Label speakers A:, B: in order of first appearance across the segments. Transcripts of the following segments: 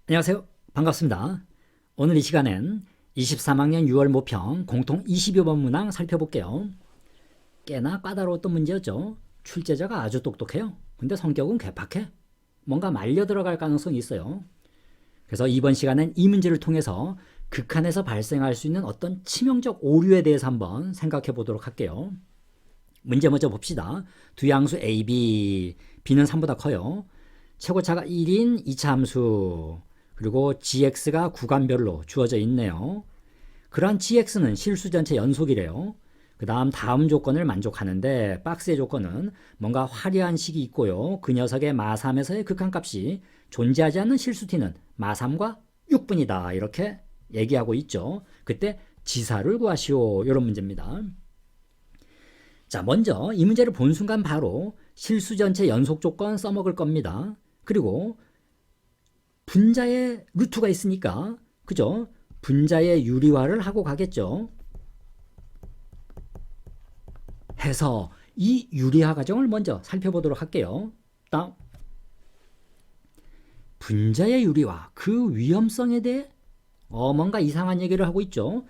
A: 안녕하세요. 반갑습니다. 오늘 이 시간엔 23학년 6월 모평 공통 22번 문항 살펴볼게요. 꽤나 까다로웠던 문제였죠. 출제자가 아주 똑똑해요. 근데 성격은 괴팍해. 뭔가 말려 들어갈 가능성이 있어요. 그래서 이번 시간엔 이 문제를 통해서 극한에서 발생할 수 있는 어떤 치명적 오류에 대해서 한번 생각해 보도록 할게요. 문제 먼저 봅시다. 두 양수 a, b, b는 3보다 커요. 최고차가 1인 2차 함수, 그리고 gx가 구간별로 주어져 있네요. 그러한 gx는 실수 전체 연속이래요. 그 다음 조건을 만족하는데 박스의 조건은 뭔가 화려한 식이 있고요. 그 녀석의 마3에서의 극한값이 존재하지 않는 실수 t는 마3과 6분이다. 이렇게 얘기하고 있죠. 그때 지사를 구하시오. 이런 문제입니다. 자, 먼저 이 문제를 본 순간 바로 실수 전체 연속 조건 써먹을 겁니다. 그리고 분자의 루트가 있으니까, 그죠? 분자의 유리화를 하고 가겠죠. 해서 이 유리화 과정을 먼저 살펴보도록 할게요. 다음. 분자의 유리화, 그 위험성에 대해 뭔가 이상한 얘기를 하고 있죠.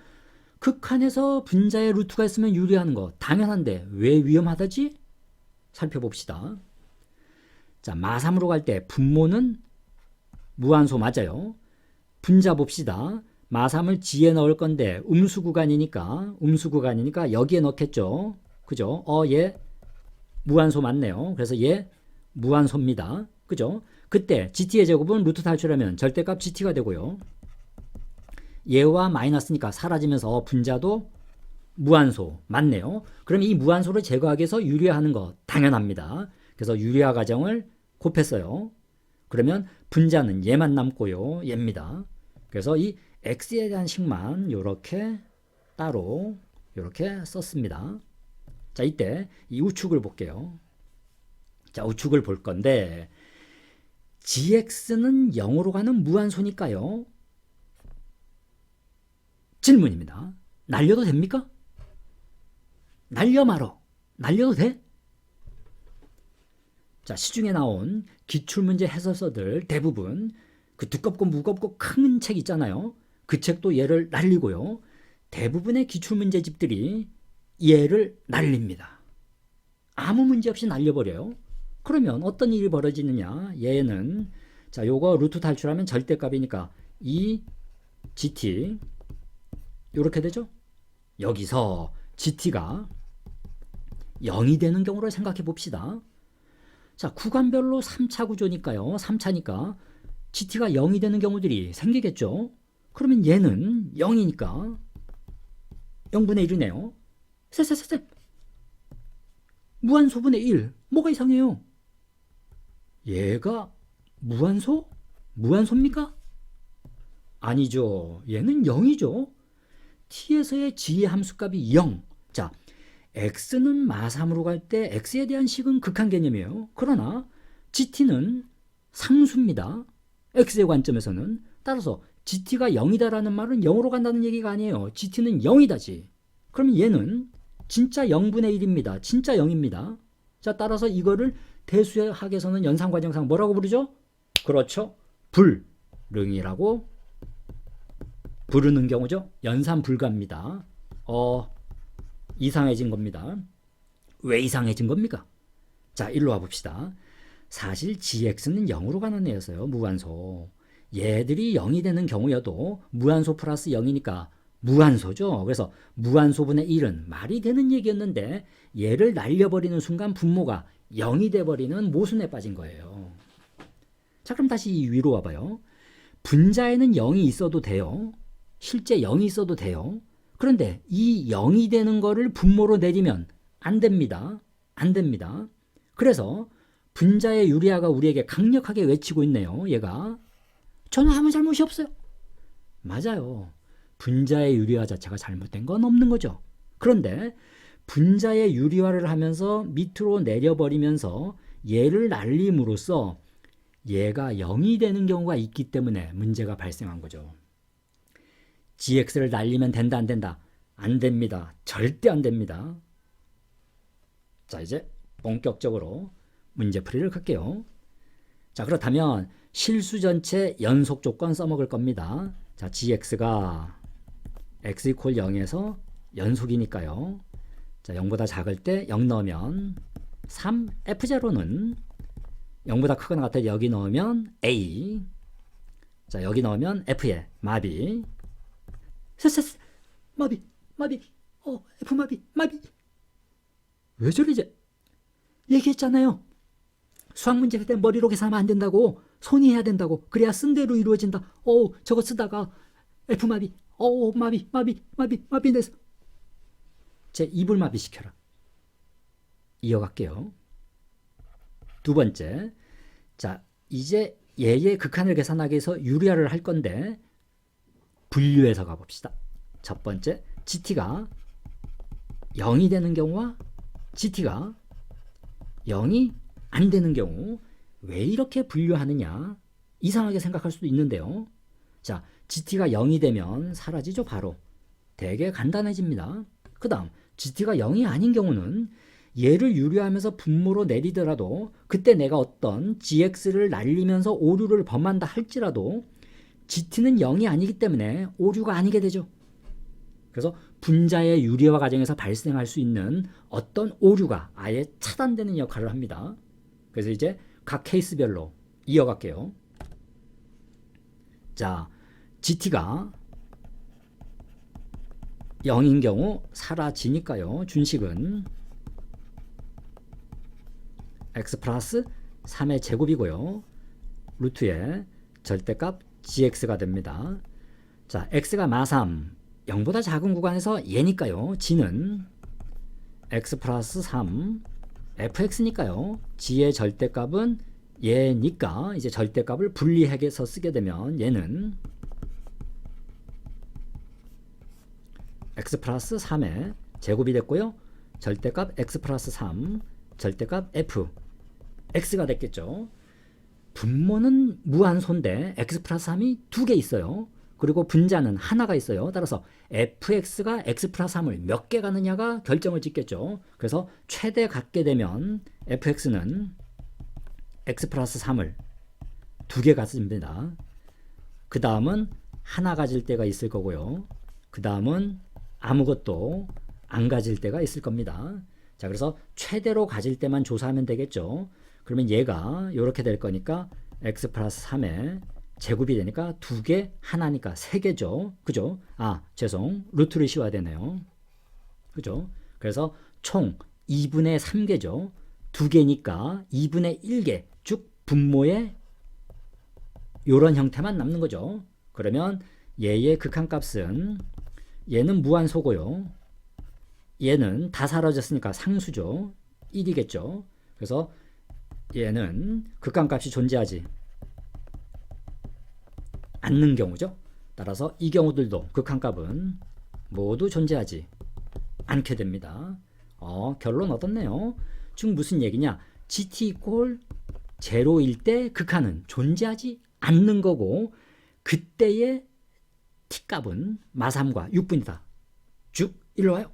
A: 극한에서 분자의 루트가 있으면 유리하는 거 당연한데 왜 위험하다지? 살펴봅시다. 자, 마3으로 갈 때 분모는 무한소 맞아요. 분자 봅시다. 마3을 g에 넣을 건데 음수 구간이니까 여기에 넣겠죠. 그죠? 얘 무한소 맞네요. 그래서 얘 무한소입니다. 그죠? 그때 gt의 제곱은 루트 탈출하면 절대값 gt가 되고요. 얘와 마이너스니까 사라지면서 분자도 무한소 맞네요. 그럼 이 무한소를 제거하기 위해서 유리화하는 거 당연합니다. 그래서 유리화 과정을 곱했어요. 그러면 분자는 얘만 남고요. 얘입니다. 그래서 이 x에 대한 식만 이렇게 따로 이렇게 썼습니다. 자, 이때 이 우측을 볼게요. 자, 우측을 볼 건데 gx는 0으로 가는 무한소니까요. 질문입니다. 날려도 됩니까? 날려 말어. 날려도 돼? 자, 시중에 나온 기출문제 해설서들 대부분 그 두껍고 무겁고 큰 책 있잖아요. 그 책도 얘를 날리고요. 대부분의 기출문제집들이 얘를 날립니다. 아무 문제 없이 날려버려요. 그러면 어떤 일이 벌어지느냐? 얘는 자, 요거 루트 탈출하면 절대값이니까 이 gt 이렇게 되죠. 여기서 gt가 0이 되는 경우를 생각해 봅시다. 자, 구간별로 3차 구조니까요. 3차니까 gt가 0이 되는 경우들이 생기겠죠. 그러면 얘는 0이니까 0분의 1이네요. 쎄. 무한소분의 1. 뭐가 이상해요? 얘가 무한소? 무한소입니까? 아니죠. 얘는 0이죠. t에서의 g의 함수값이 0. 자, x는 마3으로 갈 때 x에 대한 식은 극한 개념이에요. 그러나 gt는 상수입니다. x의 관점에서는. 따라서 gt가 0이다라는 말은 0으로 간다는 얘기가 아니에요. gt는 0이다지. 그럼 얘는 진짜 0분의 1입니다. 진짜 0입니다. 자, 따라서 이거를 대수학에서는 연산과정상 뭐라고 부르죠? 그렇죠. 불능이라고 부르는 경우죠. 연산 불가입니다. 이상해진 겁니다. 왜 이상해진 겁니까? 자, 일로 와봅시다. 사실 gx는 0으로 가는 애였어요. 무한소. 얘들이 0이 되는 경우여도 무한소 플러스 0이니까 무한소죠. 그래서 무한소분의 1은 말이 되는 얘기였는데 얘를 날려버리는 순간 분모가 0이 돼버리는 모순에 빠진 거예요. 자, 그럼 다시 위로 와봐요. 분자에는 0이 있어도 돼요. 실제 0이 있어도 돼요. 그런데 이 0이 되는 거를 분모로 내리면 안 됩니다. 안 됩니다. 그래서 분자의 유리화가 우리에게 강력하게 외치고 있네요. 얘가 저는 아무 잘못이 없어요. 맞아요. 분자의 유리화 자체가 잘못된 건 없는 거죠. 그런데 분자의 유리화를 하면서 밑으로 내려버리면서 얘를 날림으로써 얘가 0이 되는 경우가 있기 때문에 문제가 발생한 거죠. gx를 날리면 된다, 안 된다? 안 됩니다. 절대 안 됩니다. 자, 이제 본격적으로 문제풀이를 갈게요. 자, 그렇다면 실수 전체 연속 조건 써먹을 겁니다. 자, gx가 x 이퀄 0에서 연속이니까요. 자, 0보다 작을 때 0 넣으면 3, f0는 0보다 크거나 같을 때 여기 넣으면 a. 자, 여기 넣으면 f에 마비. 마비. f 마비. 왜 저러지? 얘기했잖아요. 수학 문제 할 때 머리로 계산하면 안 된다고. 손이 해야 된다고. 그래야 쓴 대로 이루어진다. 저거 쓰다가 f 마비. 마비 내서 제 입을 마비시켜라. 이어갈게요. 두 번째. 자, 이제 얘의 극한을 계산하기 위해서 유리화를 할 건데 분류해서 가봅시다. 첫 번째, gt가 0이 되는 경우와 gt가 0이 안 되는 경우 왜 이렇게 분류하느냐 이상하게 생각할 수도 있는데요. 자, gt가 0이 되면 사라지죠. 바로. 되게 간단해집니다. 그 다음 gt가 0이 아닌 경우는 얘를 유리하면서 분모로 내리더라도 그때 내가 어떤 gx를 날리면서 오류를 범한다 할지라도 gt는 0이 아니기 때문에 오류가 아니게 되죠. 그래서 분자의 유리화 과정에서 발생할 수 있는 어떤 오류가 아예 차단되는 역할을 합니다. 그래서 이제 각 케이스별로 이어갈게요. 자, gt가 0인 경우 사라지니까요. 준식은 x 플러스 3의 제곱이고요. 루트의 절대값 gx가 됩니다. 자, x가 마3 0보다 작은 구간에서 얘니까요. g는 x 플러스 3 fx니까요. g의 절대값은 얘니까 이제 절대값을 분리해서 쓰게 되면 얘는 x 플러스 3의 제곱이 됐고요. 절대값 x 플러스 3 절대값 f x가 됐겠죠. 분모는 무한소인데 x 플러스 3이 두 개 있어요. 그리고 분자는 하나가 있어요. 따라서 fx가 x 플러스 3을 몇 개 가느냐가 결정을 짓겠죠. 그래서 최대 갖게 되면 fx는 x 플러스 3을 두 개 가집니다. 그 다음은 하나 가질 때가 있을 거고요. 그 다음은 아무것도 안 가질 때가 있을 겁니다. 자, 그래서 최대로 가질 때만 조사하면 되겠죠. 그러면 얘가 이렇게 될 거니까 x 플러스 3의 제곱이 되니까 두 개, 하나니까 세 개죠. 그죠? 루트를 씌워야 되네요. 그죠? 그래서 총 2분의 3개죠. 두 개니까 2분의 1개, 쭉 분모의 이런 형태만 남는 거죠. 그러면 얘의 극한값은 얘는 무한소고요. 얘는 다 사라졌으니까 상수죠. 1이겠죠. 그래서 얘는 극한값이 존재하지 않는 경우죠. 따라서 이 경우들도 극한값은 모두 존재하지 않게 됩니다. 결론 얻었네요. 즉 무슨 얘기냐? gt 이퀄 제로일 때 극한은 존재하지 않는 거고 그때의 t값은 마3과 6분이다. 쭉 일로 와요.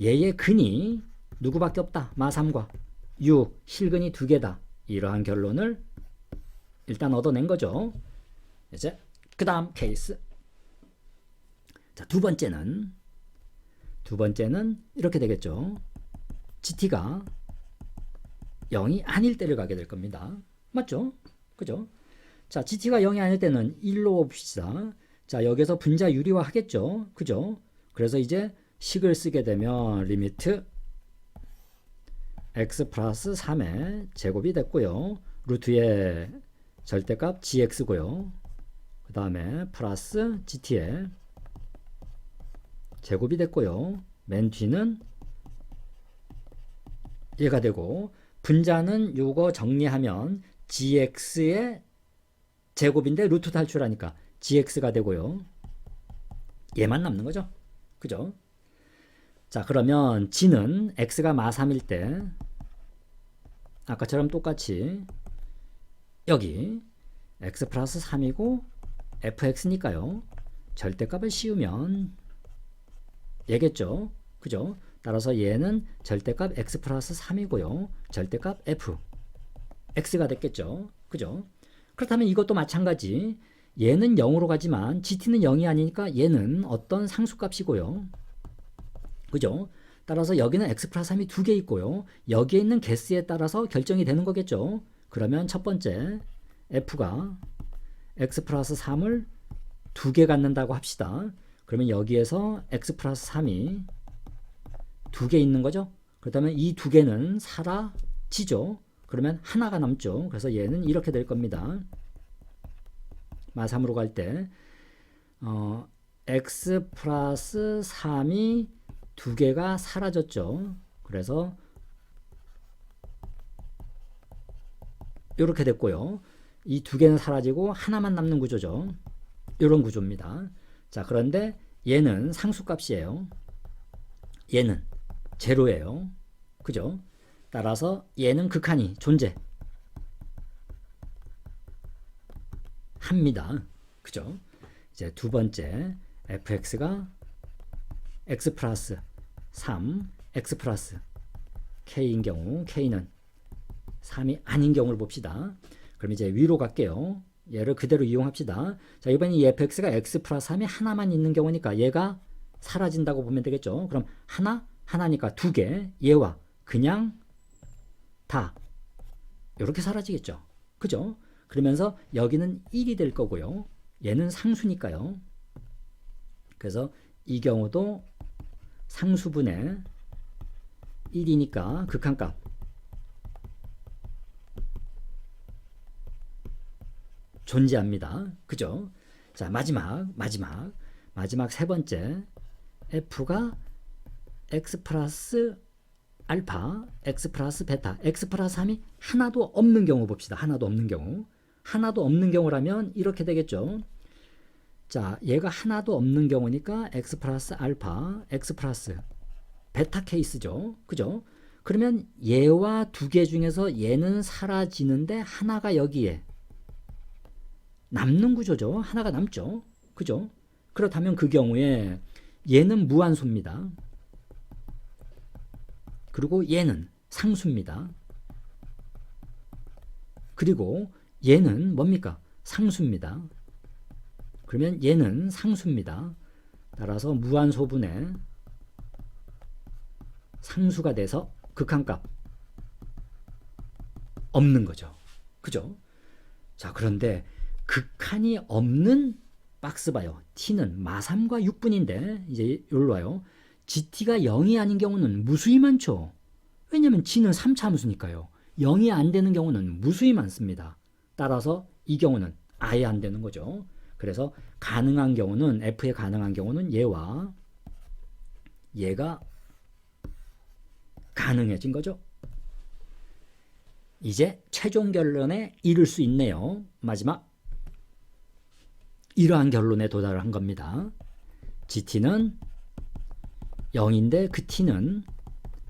A: 얘의 근이 누구밖에 없다. 마3과 6, 실근이 두 개다. 이러한 결론을 일단 얻어낸 거죠. 이제 그 다음 케이스. 자, 두 번째는 이렇게 되겠죠. gt가 0이 아닐 때를 가게 될 겁니다. 맞죠? 그죠? 자, gt가 0이 아닐 때는 1로 봅시다. 자, 여기서 분자 유리화 하겠죠. 그죠? 그래서 이제 식을 쓰게 되면 리미트 x 플러스 3의 제곱이 됐고요. 루트의 절대값 gx고요. 그 다음에 플러스 gt의 제곱이 됐고요. 맨 뒤는 얘가 되고 분자는 요거 정리하면 gx의 제곱인데 루트 탈출하니까 gx가 되고요. 얘만 남는 거죠. 그죠? 자, 그러면 g는 x가 마3일 때 아까처럼 똑같이 여기 x 플러스 3이고 fx니까요. 절대값을 씌우면 얘겠죠. 그죠? 따라서 얘는 절대값 x 플러스 3이고요. 절대값 f x가 됐겠죠. 그죠? 그렇다면 이것도 마찬가지. 얘는 0으로 가지만 GT는 0이 아니니까 얘는 어떤 상수값이고요. 그죠? 따라서 여기는 x 플러스 3이 두 개 있고요. 여기에 있는 개수에 따라서 결정이 되는 거겠죠. 그러면 첫 번째 f가 x 플러스 3을 두 개 갖는다고 합시다. 그러면 여기에서 x 플러스 3이 두 개 있는 거죠. 그렇다면 이 두 개는 사라지죠. 그러면 하나가 남죠. 그래서 얘는 이렇게 될 겁니다. 마3으로 갈 때 x 플러스 3이 두 개가 사라졌죠. 그래서 이렇게 됐고요. 이 두 개는 사라지고 하나만 남는 구조죠. 이런 구조입니다. 자, 그런데 얘는 상수값이에요. 얘는 제로예요. 그죠? 따라서 얘는 극한이 존재합니다. 그죠? 이제 두 번째 fx가 x 플러스 3, x 플러스 k인 경우 k는 3이 아닌 경우를 봅시다. 그럼 이제 위로 갈게요. 얘를 그대로 이용합시다. 자, 이번에 이 fx가 x 플러스 3이 하나만 있는 경우니까 얘가 사라진다고 보면 되겠죠. 그럼 하나니까 두 개, 얘와 그냥 다 이렇게 사라지겠죠. 그죠? 그러면서 여기는 1이 될 거고요. 얘는 상수니까요. 그래서 이 경우도 상수분의 1이니까 극한값 존재합니다. 그죠? 자, 마지막 세 번째 f가 x 플러스 알파, x 플러스 베타, x 플러스 3이 하나도 없는 경우 봅시다. 하나도 없는 경우. 하나도 없는 경우라면 이렇게 되겠죠. 자, 얘가 하나도 없는 경우니까 x 플러스 알파, x 플러스 베타 케이스죠. 그죠? 그러면 얘와 두 개 중에서 얘는 사라지는데 하나가 여기에 남는 구조죠. 하나가 남죠. 그죠? 그렇다면 그 경우에 얘는 무한소입니다. 그리고 얘는 상수입니다. 그리고 얘는 뭡니까? 상수입니다. 그러면 얘는 상수입니다. 따라서 무한소분의 상수가 돼서 극한값 없는 거죠. 그죠? 자, 그런데 극한이 없는 박스 봐요. t는 마3과 6분인데 이제 여기로 와요. gt가 0이 아닌 경우는 무수히 많죠. 왜냐하면 g는 3차 함수니까요. 0이 안 되는 경우는 무수히 많습니다. 따라서 이 경우는 아예 안 되는 거죠. 그래서 가능한 경우는 f에 가능한 경우는 얘와 얘가 가능해진 거죠. 이제 최종 결론에 이를 수 있네요. 마지막 이러한 결론에 도달을 한 겁니다. gt는 0인데 그 t는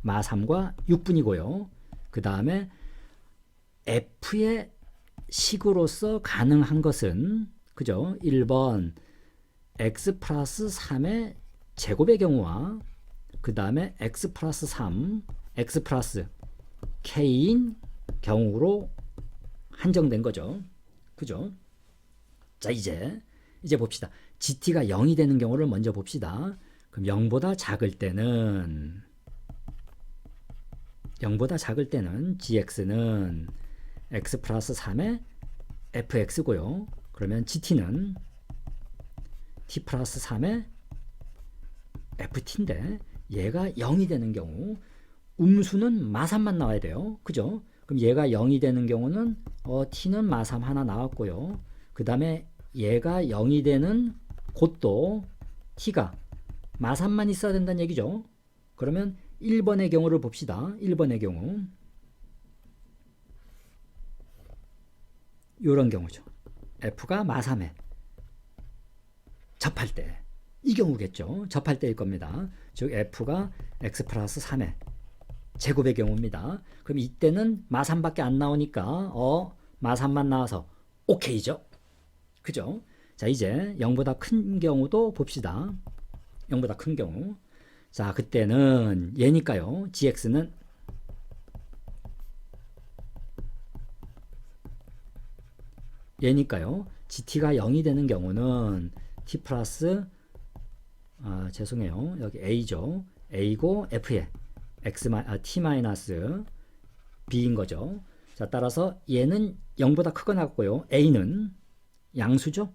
A: 마3과 6분이고요. 그 다음에 f의 식으로서 가능한 것은 그죠? 1번 x 플러스 3의 제곱의 경우와 그 다음에 x 플러스 3, x 플러스 k인 경우로 한정된 거죠. 그죠? 자, 이제 봅시다. gt가 0이 되는 경우를 먼저 봅시다. 그럼 0보다 작을 때는 gx는 x 플러스 3의 fx고요. 그러면 gt는 t 플러스 3의 ft인데 얘가 0이 되는 경우 음수는 마3만 나와야 돼요. 그죠? 그럼 얘가 0이 되는 경우는 t는 마3 하나 나왔고요. 그 다음에 얘가 0이 되는 곳도 t가 마3만 있어야 된다는 얘기죠. 그러면 1번의 경우를 봅시다. 1번의 경우 이런 경우죠. f가 마3에 접할 때 이 경우겠죠. 접할 때일 겁니다. 즉 f가 x 플러스 3의 제곱의 경우입니다. 그럼 이때는 마3밖에 안 나오니까 마3만 나와서 오케이죠. 그죠? 자, 이제 0보다 큰 경우도 봅시다. 0보다 큰 경우. 자, 그때는 얘니까요. gx는 얘니까요. GT가 0이 되는 경우는 T 플러스 죄송해요. 여기 A죠. A고 F에 T 마이너스 B인 거죠. 자, 따라서 얘는 0보다 크거나 같고요. A는 양수죠.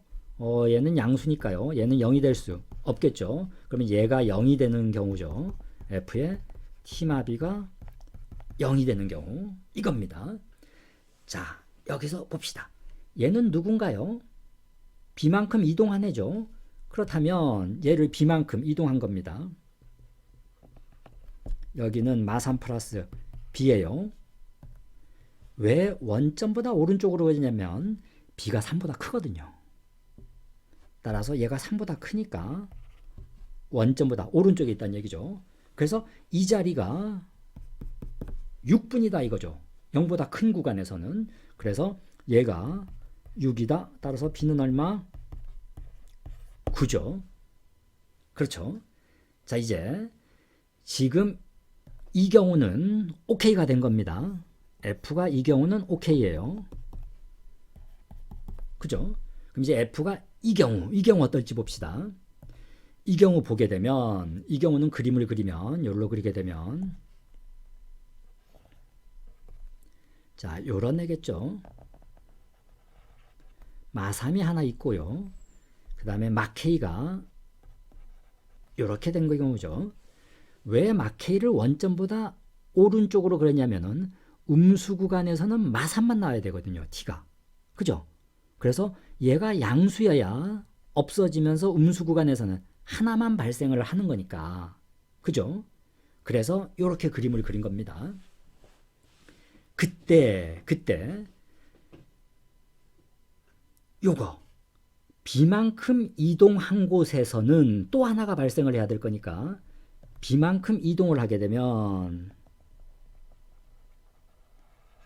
A: 얘는 양수니까요. 얘는 0이 될 수 없겠죠. 그러면 얘가 0이 되는 경우죠. F의 T마비가 0이 되는 경우 이겁니다. 자, 여기서 봅시다. 얘는 누군가요? B만큼 이동한 애죠. 그렇다면 얘를 B만큼 이동한 겁니다. 여기는 마3 플러스 B예요. 왜 원점보다 오른쪽으로 가냐면 B가 3보다 크거든요. 따라서 얘가 3보다 크니까 원점보다 오른쪽에 있다는 얘기죠. 그래서 이 자리가 6분이다 이거죠. 0보다 큰 구간에서는. 그래서 얘가 6이다. 따라서 B는 얼마? 9죠. 그렇죠. 자, 이제 지금 이 경우는 OK가 된 겁니다. F가 이 경우는 OK예요. 그죠? 그럼 이제 F가 이 경우 어떨지 봅시다. 이 경우 보게 되면, 이 경우는 그림을 그리면, 요걸로 그리게 되면, 자, 요런 애겠죠. 마3이 하나 있고요. 그 다음에 마 K가 요렇게 된 경우죠. 왜 마 K를 원점보다 오른쪽으로 그랬냐면은 음수 구간에서는 마3만 나와야 되거든요. T가. 그죠? 그래서 얘가 양수여야 없어지면서 음수 구간에서는 하나만 발생을 하는 거니까. 그죠? 그래서 이렇게 그림을 그린 겁니다. 그때 요거 B만큼 이동한 곳에서는 또 하나가 발생을 해야 될 거니까 B만큼 이동을 하게 되면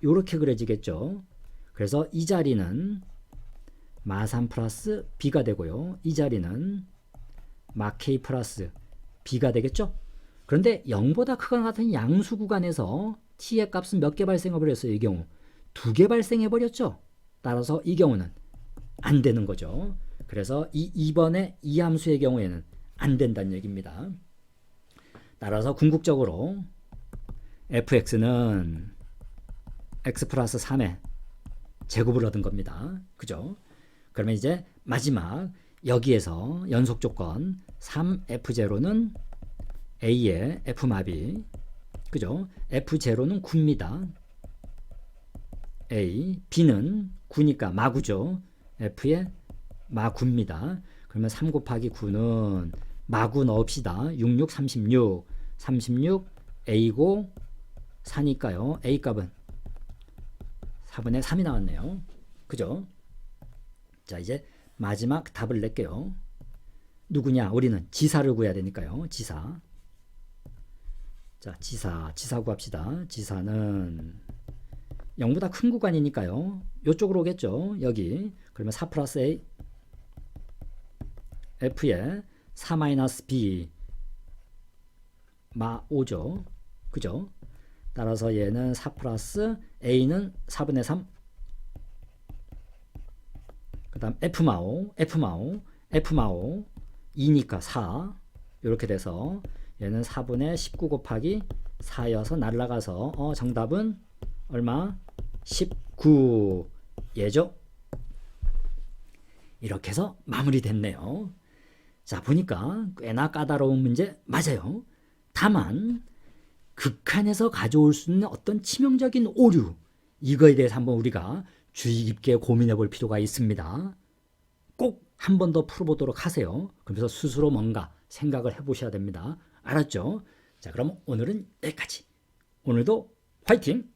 A: 요렇게 그려지겠죠. 그래서 이 자리는 마3 플러스 B가 되고요. 이 자리는 마 K 플러스 B가 되겠죠. 그런데 0보다 크거나 같은 양수 구간에서 T의 값은 몇 개 발생해 버렸어요. 이 경우 2개 발생해 버렸죠. 따라서 이 경우는 안 되는 거죠. 그래서 이 2번의 이 함수의 경우에는 안 된다는 얘기입니다. 따라서 궁극적으로 fx는 x 플러스 3의 제곱을 얻은 겁니다. 그죠? 그러면 이제 마지막 여기에서 연속 조건 3f0는 a의 f마비, 그죠? f0는 9입니다. a, b는 9니까 마구죠. f의 마9입니다. 그러면 3 곱하기 9는 마구 넣읍시다. 6, 6, 36. 36 a고 4니까요. a 값은 4분의 3이 나왔네요. 그죠? 자, 이제 마지막 답을 낼게요. 누구냐? 우리는 지사를 구해야 되니까요. 지사. 자, 지사 구합시다. 지사는 0보다 큰 구간이니까요. 이쪽으로 오겠죠. 여기. 그러면 4 플러스 A F에 4 마이너스 B 마 5죠. 그죠? 따라서 얘는 4 플러스 A는 4분의 3. 그 다음 F마오 2니까 4. 이렇게 돼서 얘는 4분의 19 곱하기 4여서 날라가서 정답은 얼마? 19 예죠? 이렇게 해서 마무리됐네요. 자, 보니까 꽤나 까다로운 문제 맞아요. 다만 극한에서 가져올 수 있는 어떤 치명적인 오류, 이거에 대해서 한번 우리가 주의 깊게 고민해 볼 필요가 있습니다. 꼭 한 번 더 풀어보도록 하세요. 그러면서 스스로 뭔가 생각을 해보셔야 됩니다. 알았죠? 자, 그럼 오늘은 여기까지. 오늘도 화이팅!